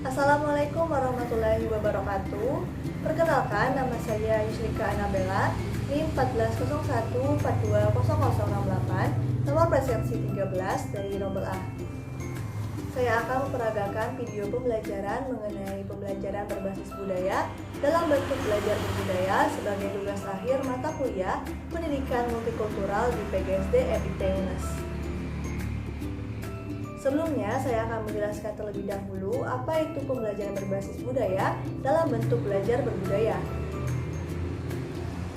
Assalamualaikum warahmatullahi wabarakatuh. Perkenalkan, nama saya Yusrika Anabella, NIM 1401420068, nomor presensi 13 dari Rombel A. Saya akan memperagakan video pembelajaran mengenai pembelajaran berbasis budaya dalam bentuk belajar berbudaya sebagai tugas akhir mata kuliah Pendidikan Multikultural di PGSD FIP UNES. Sebelumnya, saya akan menjelaskan terlebih dahulu apa itu pembelajaran berbasis budaya dalam bentuk belajar berbudaya.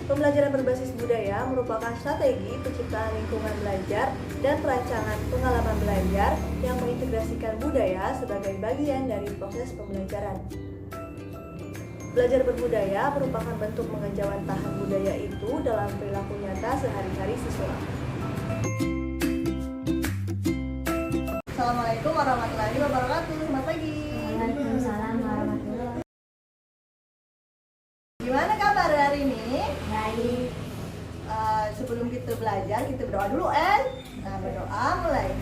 Pembelajaran berbasis budaya merupakan strategi penciptaan lingkungan belajar dan perancangan pengalaman belajar yang mengintegrasikan budaya sebagai bagian dari proses pembelajaran. Belajar berbudaya merupakan bentuk mengejawantahkan budaya itu dalam perilaku nyata sehari-hari siswa. Assalamualaikum warahmatullahi wabarakatuh. Selamat pagi. Waalaikumsalam warahmatullahi wabarakatuh. Gimana kabar hari ini? Baik. Sebelum kita belajar, kita berdoa dulu, En. Nah, berdoa mulai.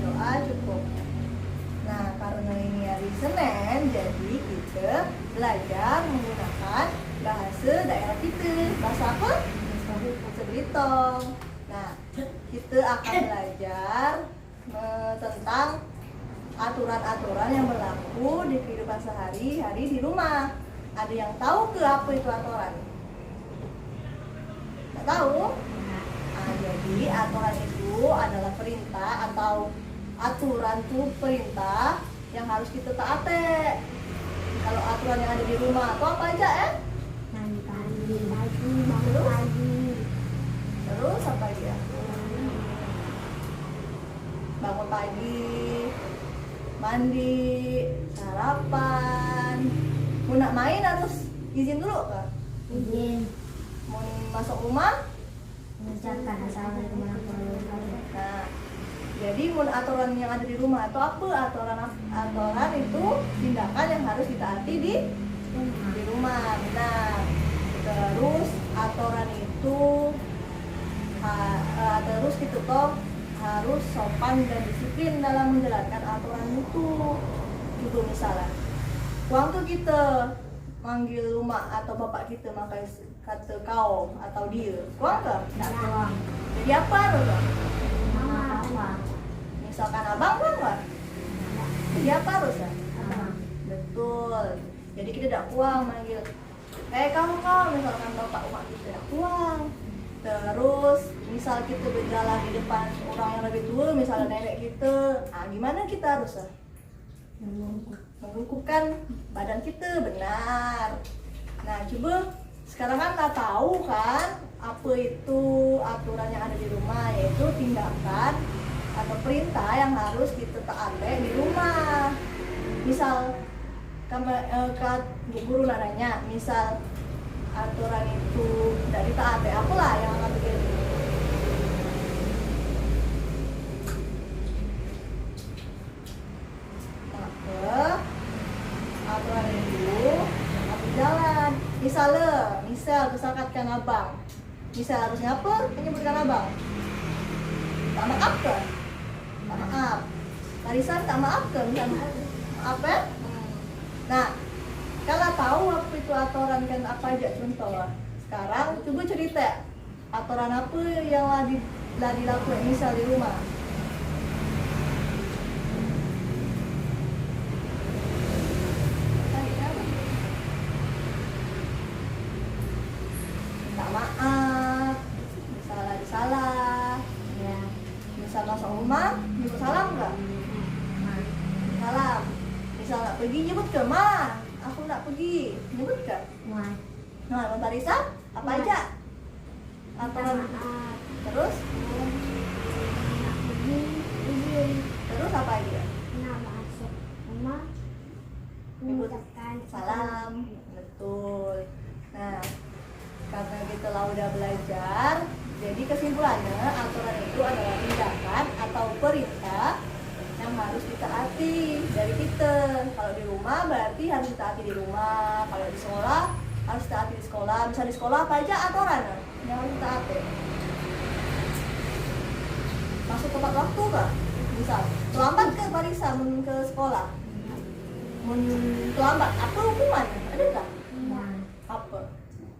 Doa cukup. Nah, karena ini hari Senin, jadi kita belajar menggunakan bahasa daerah kita. Bahasa apa? Bahasa Belitung. Nah, kita akan belajar tentang aturan-aturan yang berlaku di kehidupan sehari-hari di rumah. Ada yang tahu ke apa itu aturan? Nggak tahu? Nah, jadi aturan itu adalah perintah atau aturan itu perintah yang harus kita taati. Kalau aturan yang ada di rumah itu apa aja, Mandi pagi, bangun pagi. Terus apa dia? Bangun pagi, mandi, sarapan. Mau nak main harus izin dulu kah? Izin. Mau masuk rumah? Mengucapkan assalamualaikum warahmatullahi wabarakatuh. Nah, jadi mun aturan yang ada di rumah atau apa aturan itu tindakan yang harus ditaati di rumah. Nah, terus aturan itu terus kita toh harus sopan dan disiplin dalam menjalankan aturan itu. Gitu misalnya, waktu kita manggil rumah atau bapak kita pakai kata kau atau dia, kuang ke? Tidak kuang. Jadi apa loh? Mama apa? Misalkan abang kuang nggak? Jadi apa harus ya? Abang. Betul. Jadi kita tidak kuang manggil, kamu misalkan bapak rumah kita tidak kuang. Terus misal kita berjalan di depan orang yang lebih tua, misalnya nenek kita, gimana kita harus membungkukkan badan kita, benar. Nah, coba sekarang kan tak tahu kan apa itu aturan yang ada di rumah, yaitu tindakan atau perintah yang harus kita taati di rumah. Misal guru nanya, misal aturan itu tidak ditaati, apalah yang akan terjadi? Maka aturan itu harus jalan. Misalkan abang, misal harus ngapa? Menyebutkan abang. Tak maaf ke? Tak maaf. Barisan tak maaf ke? Misal maaf ya? Nah, kalau tahu apa itu aturan kan apa aja contoh lah. Sekarang coba cerita aturan apa yang lah dilakukan misal di rumah. Minta maaf, misal ada salah, Ya. misal masuk rumah, nyebut salam nggak? Salam. Misal nggak pergi nyebut ke ma, aku nggak pergi, nyebut ke? Muat. Nah, Mbak Risa, apa aja? Aturan Maaf. terus? Nak pergi. Izin. Terus apa aja? Nak masuk rumah. Nyebut Mengucapkan salam. Betul. Nah, karena kita lah udah belajar, jadi kesimpulannya aturan itu adalah tindakan atau perintah yang harus ditaati dari kita. Kalau di rumah berarti harus ditaati di rumah. Kalau di sekolah harus ditaati di sekolah. Bisa di sekolah apa aja aturan yang harus ditaati? Masuk tepat waktu kah? Misal terlambat ke Parisa ke sekolah. Terlambat apa hukumannya? Ada nggak? Nah, Apa?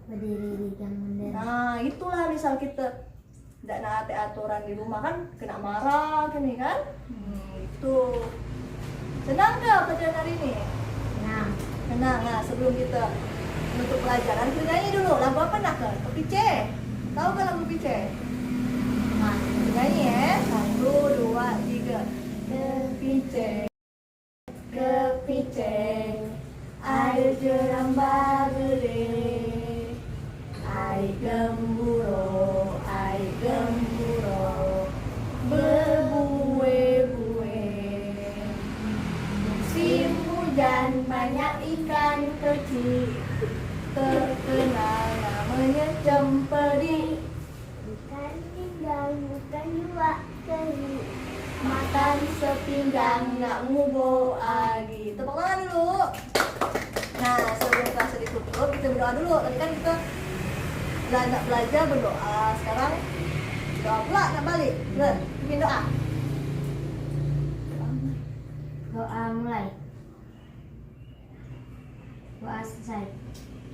berdiri di jam mundur. Nah, itulah misal kita tidak naati aturan di rumah kan kena marah gini kan? Itu. Senang nggak pelajaran hari ini? Nah, Senang. Nah, sebelum kita menutup pelajaran, kita nyanyi dulu. Lagu apa nak ke? Kepice. Tahu kan lagu Kepice? nah, Nyanyi ya. 1, 2, 3. Kepice. Kepice. Air jerambah gede. Air gemburo, air gemburo, berbuih-buih. Musim hujan banyak ikan kecil, terkenal namanya cempedi. bukan pinggang, bukan juga keri. Makan sepinggang nak ngubo agi. Tepuk tangan dulu. Nah, sebelum kelas ditutup kita berdoa dulu. Tadi kan kita belajar berdoa. Sekarang doa pula nak balik. Bener? Bikin doa. Doa mulai. Doa selesai.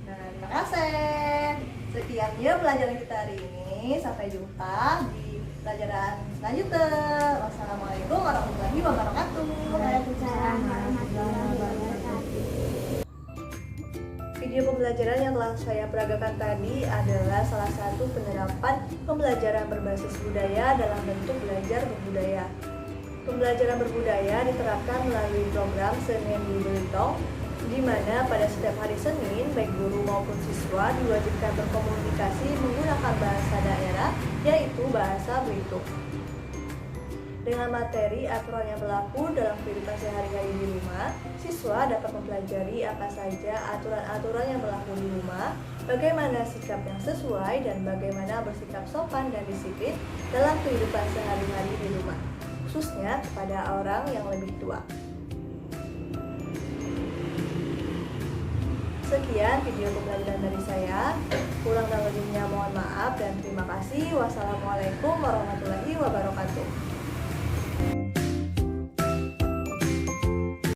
Nah, terima kasih. Sekian ya pelajaran kita hari ini. Sampai jumpa di pelajaran selanjutnya. Wassalamualaikum warahmatullahi wabarakatuh. Waalaikumsalam warahmatullahi wabarakatuh. Video pembelajaran yang telah saya peragakan tadi adalah salah satu penerapan pembelajaran berbasis budaya dalam bentuk belajar berbudaya. Pembelajaran berbudaya diterapkan melalui program Senin di Belitung, di mana pada setiap hari Senin, baik guru maupun siswa diwajibkan berkomunikasi menggunakan bahasa daerah, yaitu bahasa Belitung. Dengan materi aturan yang berlaku dalam kehidupan sehari-hari di rumah, siswa dapat mempelajari apa saja aturan-aturan yang berlaku di rumah, bagaimana sikap yang sesuai, dan bagaimana bersikap sopan dan disiplin dalam kehidupan sehari-hari di rumah, khususnya kepada orang yang lebih tua. Sekian video pembelajaran dari saya. Kurang dan lebihnya mohon maaf dan terima kasih. Wassalamualaikum warahmatullahi wabarakatuh.